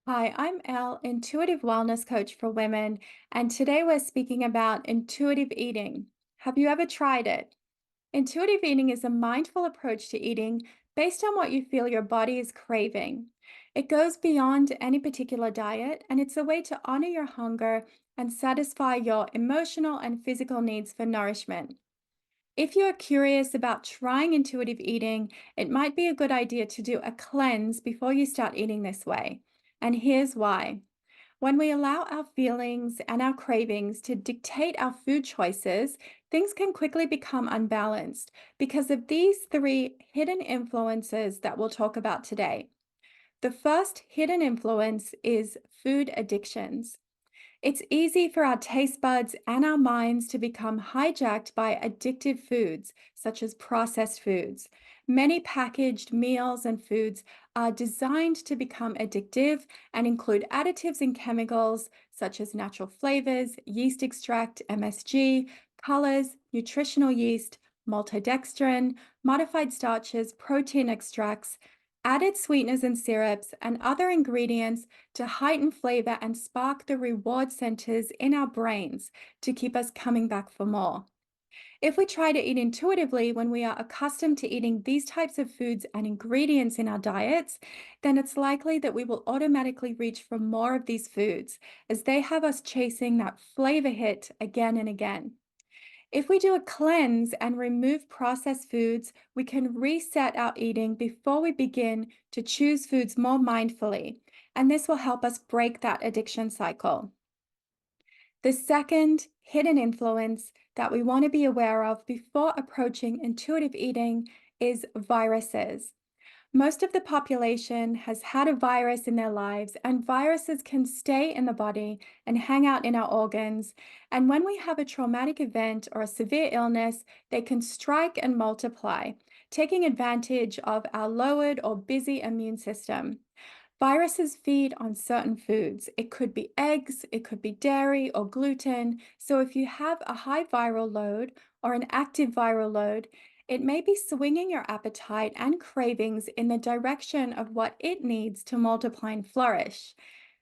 Hi, I'm Elle, intuitive wellness coach for women, and today we're speaking about intuitive eating. Have you ever tried it? Intuitive eating is a mindful approach to eating based on what you feel your body is craving. It goes beyond any particular diet, and it's a way to honor your hunger and satisfy your emotional and physical needs for nourishment. If you're curious about trying intuitive eating, it might be a good idea to do a cleanse before you start eating this way. And here's why. When we allow our feelings and our cravings to dictate our food choices, things can quickly become unbalanced because of these three hidden influences that we'll talk about today. The first hidden influence is food addictions. It's easy for our taste buds and our minds to become hijacked by addictive foods, such as processed foods. Many packaged meals and foods are designed to become addictive and include additives and chemicals such as natural flavors, yeast extract, MSG, colors, nutritional yeast, maltodextrin, modified starches, protein extracts, added sweeteners and syrups, and other ingredients to heighten flavor and spark the reward centers in our brains to keep us coming back for more. If we try to eat intuitively when we are accustomed to eating these types of foods and ingredients in our diets, then it's likely that we will automatically reach for more of these foods as they have us chasing that flavor hit again and again. If we do a cleanse and remove processed foods, we can reset our eating before we begin to choose foods more mindfully, and this will help us break that addiction cycle. The second hidden influence that we want to be aware of before approaching intuitive eating is viruses. Most of the population has had a virus in their lives, and viruses can stay in the body and hang out in our organs. And when we have a traumatic event or a severe illness, they can strike and multiply, taking advantage of our lowered or busy immune system. Viruses feed on certain foods. It could be eggs, it could be dairy or gluten. So if you have a high viral load or an active viral load, it may be swinging your appetite and cravings in the direction of what it needs to multiply and flourish.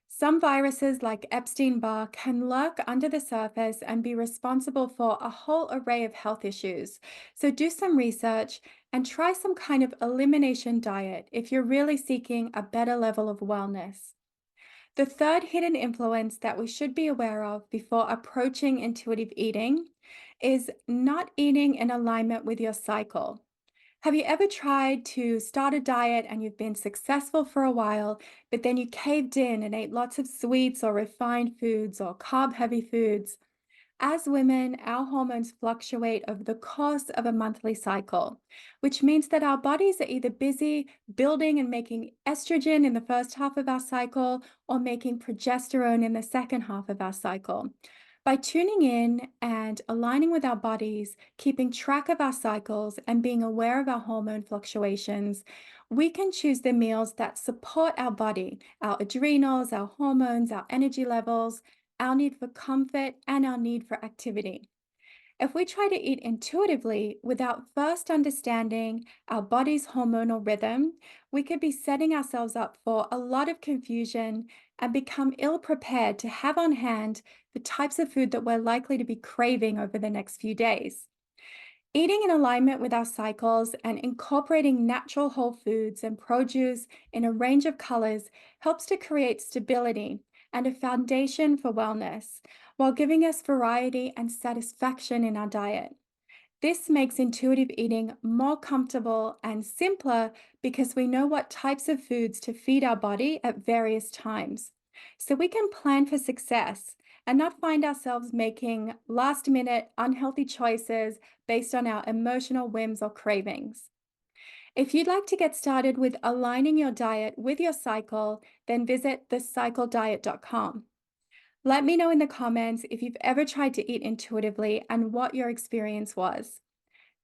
Some viruses, like Epstein-Barr, can lurk under the surface and be responsible for a whole array of health issues. So do some research and try some kind of elimination diet if you're really seeking a better level of wellness. The third hidden influence that we should be aware of before approaching intuitive eating is not eating in alignment with your cycle. Have you ever tried to start a diet and you've been successful for a while, but then you caved in and ate lots of sweets or refined foods or carb heavy foods? As women, our hormones fluctuate over the course of a monthly cycle, which means that our bodies are either busy building and making estrogen in the first half of our cycle or making progesterone in the second half of our cycle. By tuning in and aligning with our bodies, keeping track of our cycles, and being aware of our hormone fluctuations, we can choose the meals that support our body, our adrenals, our hormones, our energy levels, our need for comfort, and our need for activity. If we try to eat intuitively without first understanding our body's hormonal rhythm, we could be setting ourselves up for a lot of confusion and become ill prepared to have on hand the types of food that we're likely to be craving over the next few days. Eating in alignment with our cycles and incorporating natural whole foods and produce in a range of colors helps to create stability and a foundation for wellness while giving us variety and satisfaction in our diet. This makes intuitive eating more comfortable and simpler because we know what types of foods to feed our body at various times. So we can plan for success and not find ourselves making last minute unhealthy choices based on our emotional whims or cravings. If you'd like to get started with aligning your diet with your cycle, then visit thecyclediet.com. Let me know in the comments if you've ever tried to eat intuitively and what your experience was.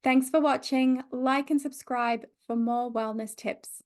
Thanks for watching. Like and subscribe for more wellness tips.